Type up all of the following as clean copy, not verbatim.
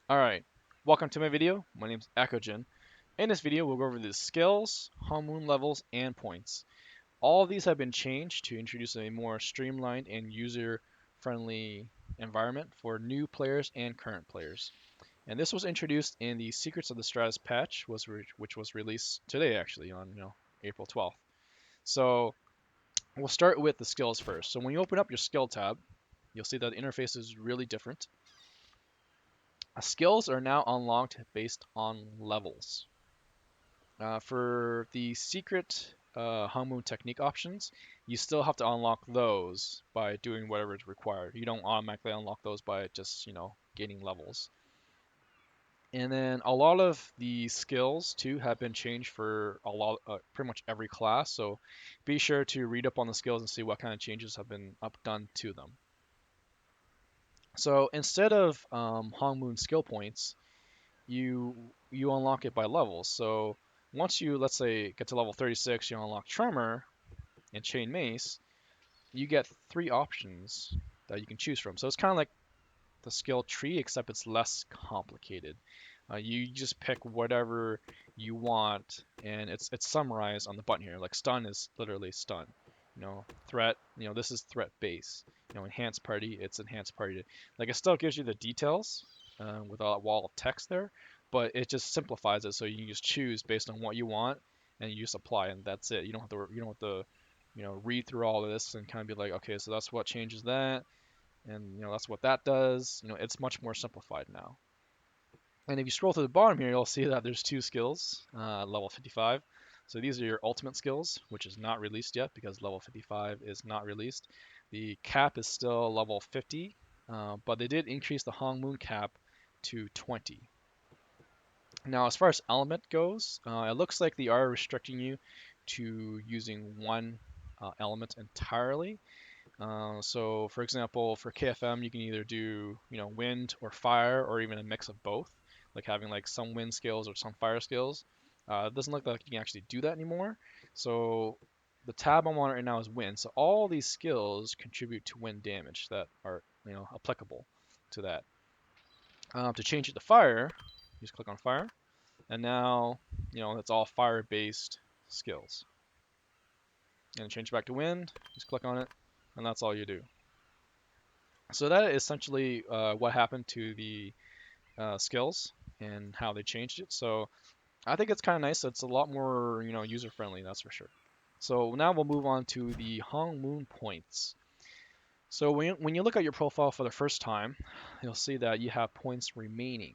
Alright, welcome to my video. My name is Eckogen. In this video, we'll go over the skills, Hongmoon levels, and points. All of these have been changed to introduce a more streamlined and user-friendly environment for new players and current players. And this was introduced in the Secrets of the Stratus patch, which was released today actually on April 12th. So we'll start with the skills first. So when you open up your skill tab, you'll see that the interface is really different. Skills are now unlocked based on levels. For the secret Hongmoon technique options, you still have to unlock those by doing whatever is required. You don't automatically unlock those by just, gaining levels. And then a lot of the skills too have been changed for pretty much every class. So be sure to read up on the skills and see what kind of changes have been done to them. So instead of Hongmoon skill points, you unlock it by levels. So once you, let's say, get to level 36, you unlock Tremor and Chain Mace, you get three options that you can choose from. So it's kind of like the skill tree, except it's less complicated. You just pick whatever you want, and it's summarized on the button here. Like stun is literally stun. Threat, this is threat base. Enhanced party, it's enhanced party. Like it still gives you the details with a wall of text there, but it just simplifies it so you can just choose based on what you want, and you just apply, and that's it. You don't have to read through all of this and kind of be like, okay, so that's what changes that, and that's what that does. It's much more simplified now. And if you scroll to the bottom here, you'll see that there's two skills, level 55. So these are your ultimate skills, which is not released yet because level 55 is not released. The cap is still level 50, but they did increase the Hongmoon cap to 20. Now, as far as element goes, it looks like they are restricting you to using one element entirely. So, for example, for KFM, you can either do wind or fire, or even a mix of both, like having like some wind skills or some fire skills. It doesn't look like you can actually do that anymore. So the tab I'm on right now is wind. So all these skills contribute to wind damage that are applicable to that. To change it to fire, you just click on fire, and now it's all fire-based skills. And change it back to wind, just click on it, and that's all you do. So that is essentially what happened to the skills and how they changed it. So I think it's kind of nice. It's a lot more user friendly, that's for sure. So now we'll move on to the Hongmoon points. So when you look at your profile for the first time, you'll see that you have points remaining.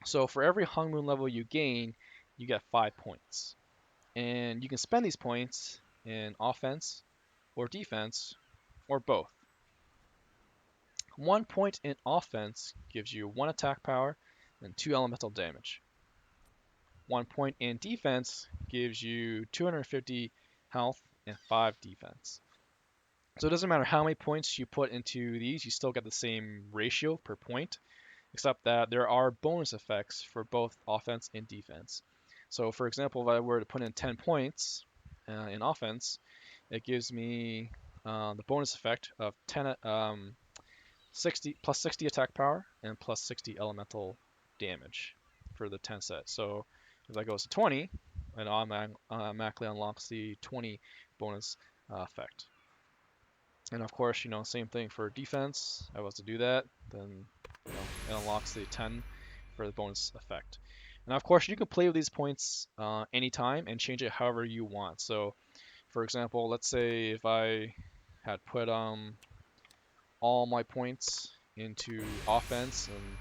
So for every Hongmoon level you gain, you get 5 points. And you can spend these points in offense or defense or both. 1 point in offense gives you 1 attack power and 2 elemental damage. 1 point in defense gives you 250 health and 5 defense. So it doesn't matter how many points you put into these, you still get the same ratio per point, except that there are bonus effects for both offense and defense. So for example, if I were to put in 10 points in offense, it gives me the bonus effect of 60 plus 60 attack power and plus 60 elemental damage for the 10 set. So if that goes to 20, it automatically unlocks the 20 bonus effect. And of course, same thing for defense. If I was to do that, then it unlocks the 10 for the bonus effect. And of course, you can play with these points anytime and change it however you want. So, for example, let's say if I had put all my points into offense, and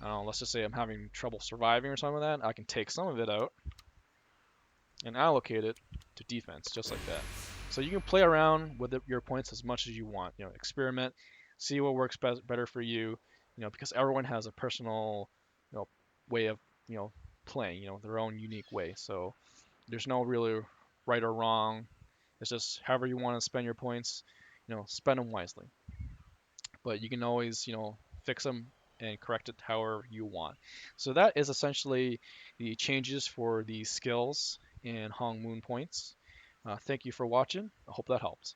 I don't know, let's just say I'm having trouble surviving or something like that, I can take some of it out and allocate it to defense, just like that. So you can play around with your points as much as you want. Experiment, see what works better for you. Because everyone has a personal, way of playing. Their own unique way. So there's no really right or wrong. It's just however you want to spend your points. Spend them wisely. But you can always fix them and correct it however you want. So that is essentially the changes for the skills and Hongmoon points. Thank you for watching. I hope that helps.